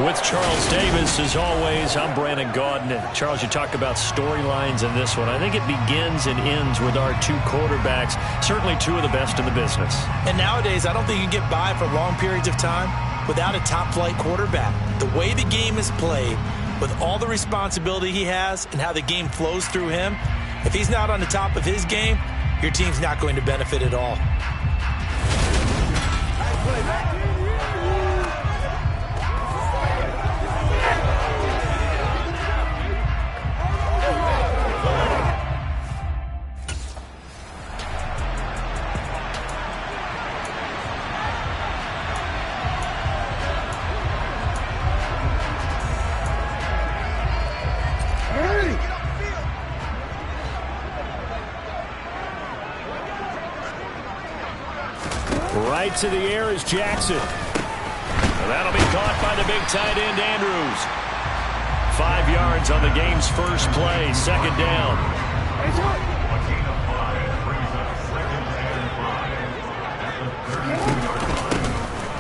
With Charles Davis, as always, I'm Brandon Gaudin. Charles, you talk about storylines in this one. I think it begins and ends with our two quarterbacks, certainly two of the best in the business. And nowadays, I don't think you can get by for long periods of time without a top-flight quarterback. The way the game is played, with all the responsibility he has and how the game flows through him, if he's not on the top of his game, your team's not going to benefit at all. Right to the air is Jackson. Well, that'll be caught by the big tight end, Andrews. 5 yards on the game's first play, second down.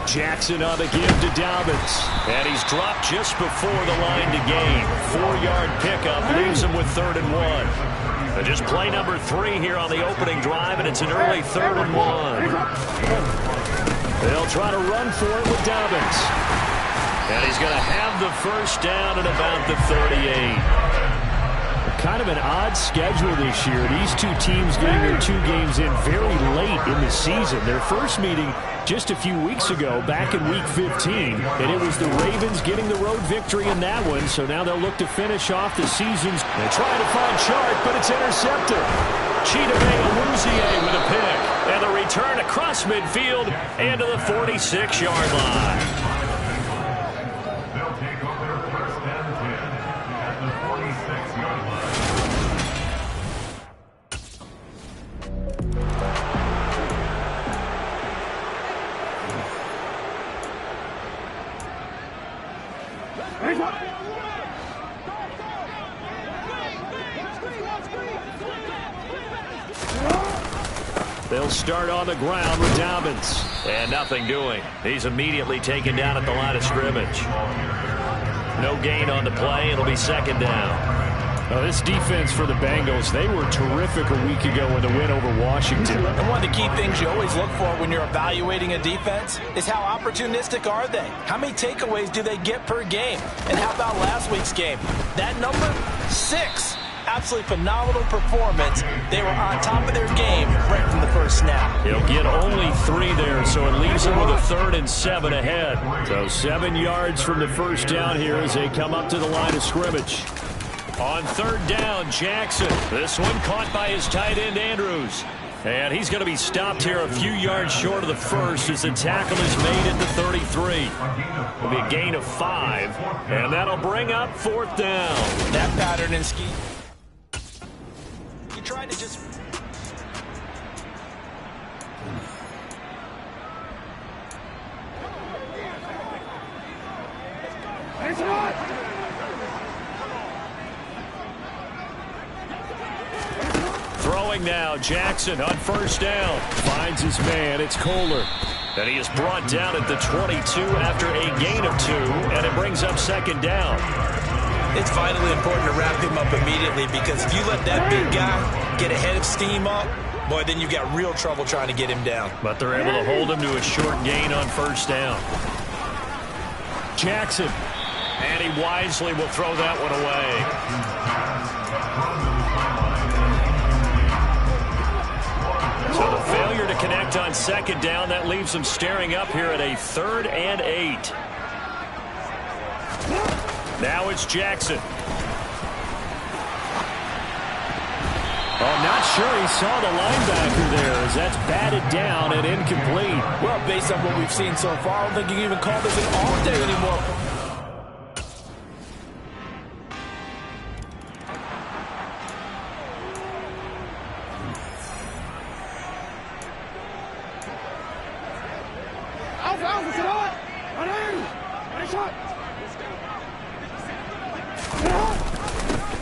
Jackson on the give to Dobbins. And he's dropped just before the line to gain. 4-yard pickup leaves him with 3rd and 1. Just play number 3 here on the opening drive, and it's an early 3rd and 1. They'll try to run for it with Dobbins. And he's going to have the first down at about the 38. Kind of an odd schedule this year. These two teams getting their 2 games in very late in the season. Their first meeting just a few weeks ago, back in Week 15, and it was the Ravens getting the road victory in that one, so now they'll look to finish off the season's. They try to find Chart, but it's intercepted. Chidobe with a pick, and the return across midfield and to the 46-yard line. They'll take over first and 10 at the 46-yard line. They'll start on the ground with Dobbins. And nothing doing. He's immediately taken down at the line of scrimmage. No gain on the play. It'll be second down. This defense for the Bengals, they were terrific a week ago in the win over Washington. And one of the key things you always look for when you're evaluating a defense is how opportunistic are they? How many takeaways do they get per game? And how about last week's game? That number, 6. Absolutely phenomenal performance. They were on top of their game right from the first snap. He'll get only 3 there, so it leaves him with a 3rd and 7 ahead. So 7 yards from the first down here as they come up to the line of scrimmage. On 3rd down, Jackson. This one caught by his tight end, Andrews. And he's going to be stopped here a few yards short of the first as the tackle is made at the 33. It'll be a gain of 5, and that'll bring up 4th down. That pattern and scheme. You tried to just... Throwing now, Jackson on 1st down. Finds his man, it's Kohler. And he is brought down at the 22 after a gain of 2, and it brings up 2nd down. It's vitally important to wrap him up immediately because if you let that big guy get a head of steam up, boy, then you've got real trouble trying to get him down. But they're able to hold him to a short gain on 1st down. Jackson. And he wisely will throw that one away. So the failure to connect on 2nd down, that leaves him staring up here at a 3rd and 8. Now it's Jackson. Oh, not sure he saw the linebacker there as that's batted down and incomplete. Well, based on what we've seen so far, I don't think you can even call this an off day anymore.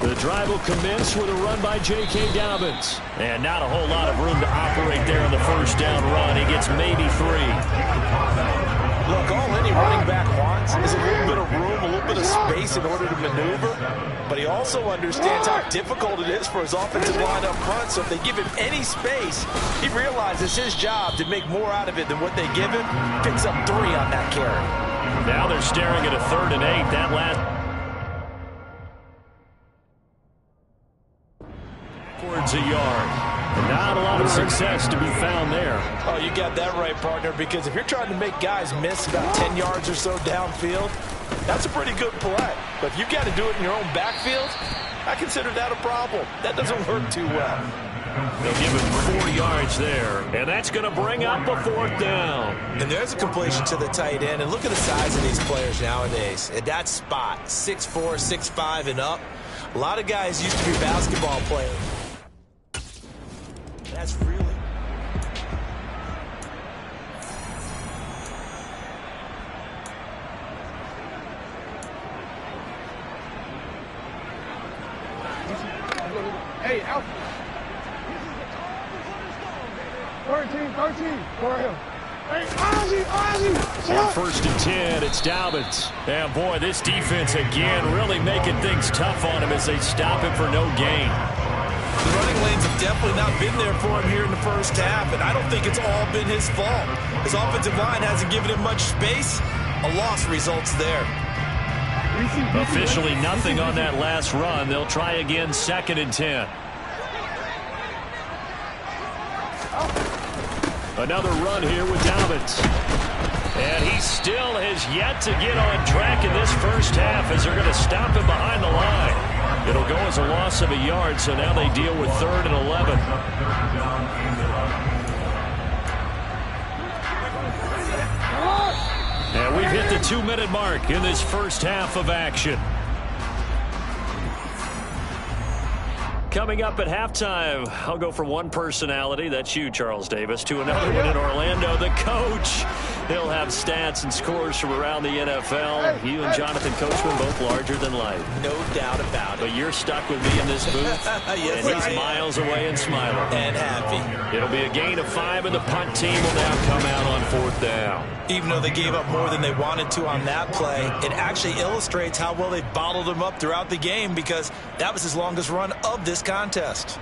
The drive will commence with a run by J.K. Dobbins. And not a whole lot of room to operate there on the 1st down run. He gets maybe 3. Look, all any running back wants wants is a little bit of room, a little bit of space in order to maneuver, but he also understands how difficult it is for his offensive line up front, so if they give him any space, he realizes his job to make more out of it than what they give him. Picks up 3 on that carry. Now they're staring at a 3rd and 8. That last towards a yard. Not a lot of success to be found there. Oh, you got that right, partner, because if you're trying to make guys miss about 10 yards or so downfield, that's a pretty good play. But if you've got to do it in your own backfield, I consider that a problem. That doesn't work too well. They'll give him 4 yards there, and that's going to bring up a 4th down. And there's a completion to the tight end, and look at the size of these players nowadays. At that spot, 6'4", 6'5", and up, a lot of guys used to be basketball players. That's really... Hey, Alpha. 13, for him. Hey, Ozzy. On 1st and 10, it's Dobbins. And boy, this defense again really making things tough on him as they stop him for no gain. The running lanes have definitely not been there for him here in the first half, and I don't think it's all been his fault. His offensive line hasn't given him much space. A loss results there. Officially nothing on that last run. They'll try again 2nd and 10. Another run here with Dobbins. And he still has yet to get on track in this first half as they're going to stop him behind the line. It'll go as a loss of a yard, so now they deal with 3rd and 11. And we've hit the 2-minute mark in this first half of action. Coming up at halftime, I'll go from one personality, that's you, Charles Davis, to another one in Orlando, the coach. He'll have stats and scores from around the NFL. You and Jonathan Coachman both larger than life. No doubt about it. But you're stuck with me in this booth, yes, and he's miles away and smiling. And happy. It'll be a gain of 5, and the punt team will now come out on 4th down. Even though they gave up more than they wanted to on that play, it actually illustrates how well they bottled him up throughout the game because that was his longest run of this contest.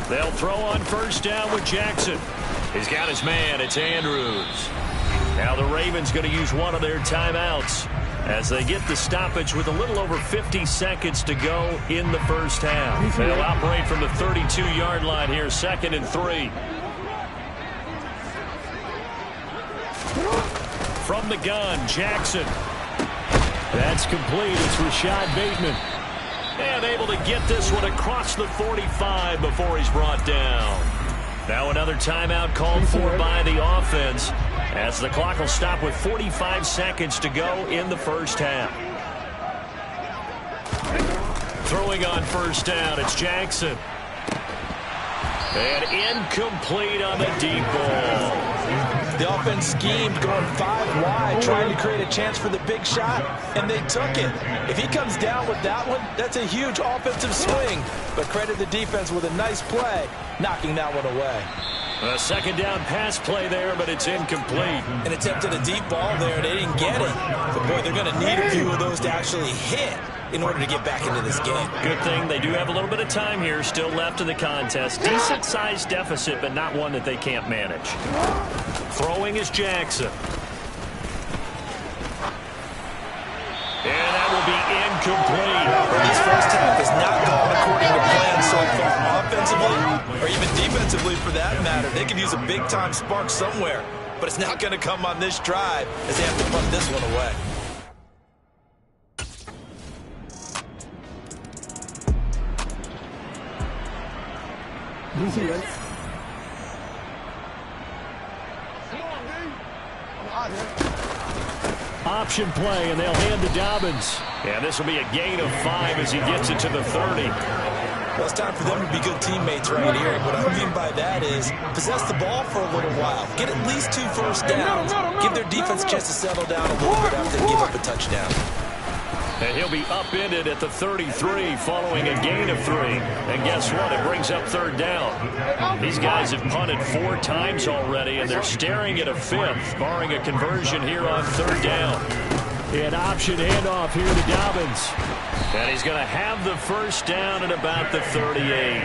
They'll throw on 1st down with Jackson. He's got his man. It's Andrews. Now the Ravens going to use one of their timeouts as they get the stoppage with a little over 50 seconds to go in the first half. They'll operate from the 32-yard line here, 2nd and 3. From the gun, Jackson. That's complete. It's Rashad Bateman. And able to get this one across the 45 before he's brought down. Now another timeout called for by the offense as the clock will stop with 45 seconds to go in the first half. Throwing on 1st down, it's Jackson. And incomplete on the deep ball. The offense schemed going 5 wide, trying to create a chance for the big shot, and they took it. If he comes down with that one, that's a huge offensive swing. But credit the defense with a nice play, knocking that one away. A 2nd down pass play there, but it's incomplete. An attempt at a deep ball there, they didn't get it. But boy, they're going to need a few of those to actually hit in order to get back into this game. Good thing they do have a little bit of time here still left in the contest. Decent-sized deficit, but not one that they can't manage. Throwing is Jackson. And that will be incomplete. This first half has not gone according to plan so far. Offensively, or even defensively for that matter, they could use a big-time spark somewhere. But it's not going to come on this drive as they have to punt this one away. option play, and they'll hand to Dobbins. And this will be a gain of 5 as he gets it to the 30. Well, it's time for them to be good teammates right here. What I mean by that is possess the ball for a little while. Get at least 2 first downs. Give their defense a chance to settle down a little bit after they give up a touchdown. And he'll be upended at the 33 following a gain of 3. And guess what? It brings up 3rd down. These guys have punted 4 times already, and they're staring at a 5th, barring a conversion here on 3rd down. An option handoff here to Dobbins. And he's going to have the first down at about the 38.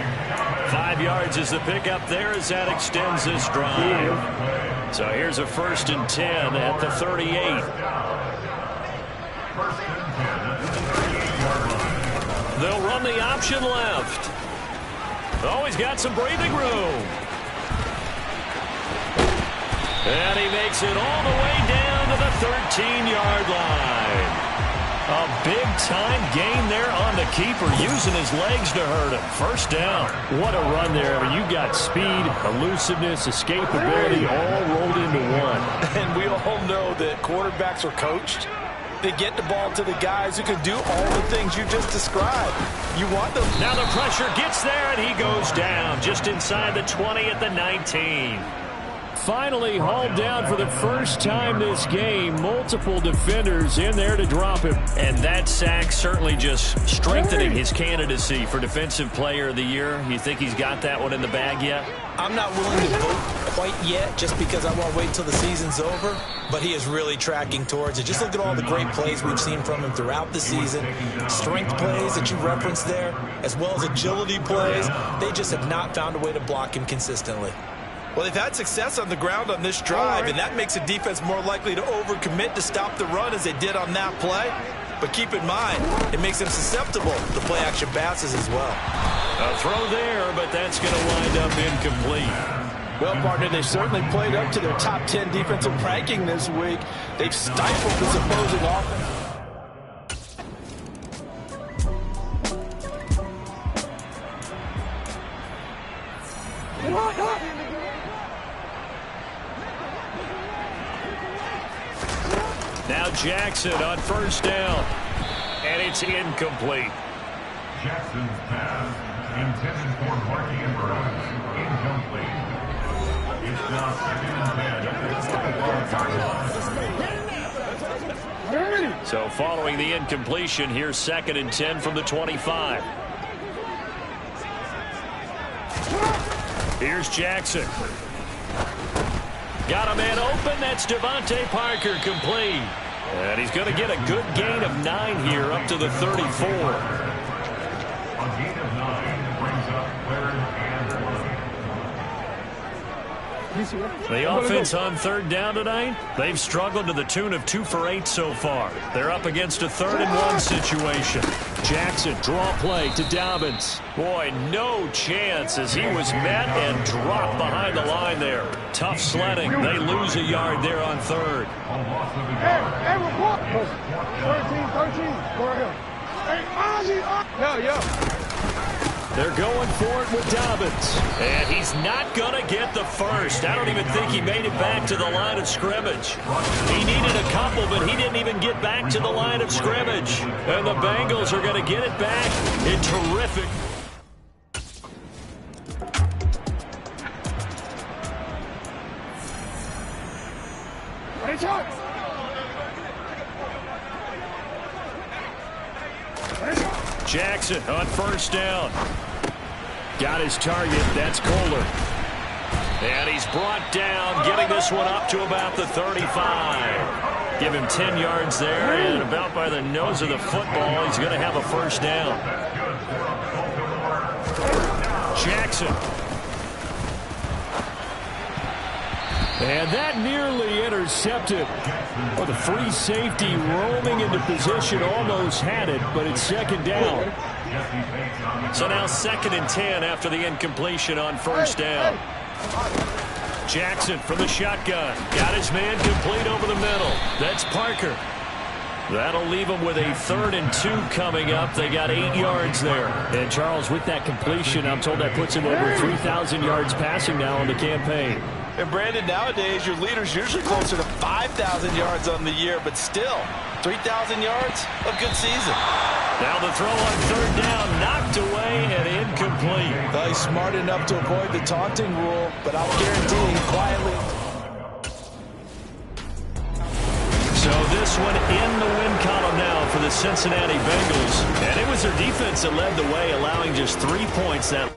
5 yards is the pickup there as that extends this drive. So here's a 1st and 10 at the 38. They'll run the option left. Oh, he's got some breathing room. And he makes it all the way down to the 13-yard line. A big-time gain there on the keeper, using his legs to hurt him. First down. What a run there. I mean, you got speed, elusiveness, escapability all rolled into one. And we all know that quarterbacks are coached. They get the ball to the guys who can do all the things you just described. You want them. Now the pressure gets there, and he goes down just inside the 20 at the 19. Finally hauled down for the first time this game. Multiple defenders in there to drop him. And that sack certainly just strengthening his candidacy for Defensive Player of the Year. You think he's got that one in the bag yet? I'm not willing to vote quite yet just because I want to wait till the season's over. But he is really tracking towards it. Just look at all the great plays we've seen from him throughout the season. Strength plays that you referenced there, as well as agility plays. They just have not found a way to block him consistently. Well, they've had success on the ground on this drive, and that makes a defense more likely to overcommit to stop the run as they did on that play. But keep in mind, it makes them susceptible to play-action passes as well. A throw there, but that's going to wind up incomplete. Well, partner, they've certainly played up to their top 10 defensive ranking this week. They've stifled this opposing offense. Now Jackson on first down, and it's incomplete. Jackson's pass, intended for Marky and Burns, incomplete. It's now 2nd and 10 at the 45-yard line. So following the incompletion, here's 2nd and 10 from the 25. Here's Jackson. Got a man open. That's Devontae Parker, complete. And he's going to get a good gain of 9 here up to the 34. A gain of 9 brings up 3rd and 1. The offense on 3rd down tonight, they've struggled to the tune of 2 for 8 so far. They're up against a 3rd and 1 situation. Jackson, draw play to Dobbins. Boy, no chance as he was met and dropped behind the line there. Tough sledding. They lose a yard there on 3rd. Hey, report. 13. Go ahead. Hey, Ozzy. Yo. They're going for it with Dobbins. And he's not going to get the first. I don't even think he made it back to the line of scrimmage. He needed a couple, but he didn't even get back to the line of scrimmage. And the Bengals are going to get it back in terrific. Jackson on first down. Got his target. That's Kohler. And he's brought down, getting this one up to about the 35. Give him 10 yards there, and about by the nose of the football, he's going to have a first down. Jackson. And that nearly intercepted. Well, the free safety roaming into position almost had it, but it's 2nd down. So now 2nd and 10 after the incompletion on first down. Jackson from the shotgun. Got his man complete over the middle. That's Parker. That'll leave them with a 3rd and 2 coming up. They got 8 yards there. And Charles, with that completion, I'm told that puts him over 3,000 yards passing now on the campaign. And Brandon, nowadays, your leader's usually closer to 5,000 yards on the year, but still, 3,000 yards, a good season. Now the throw on third down, knocked away and incomplete. Well, he's smart enough to avoid the taunting rule, but I'll guarantee he quietly... So this one in the win column now for the Cincinnati Bengals. And it was their defense that led the way, allowing just 3 points that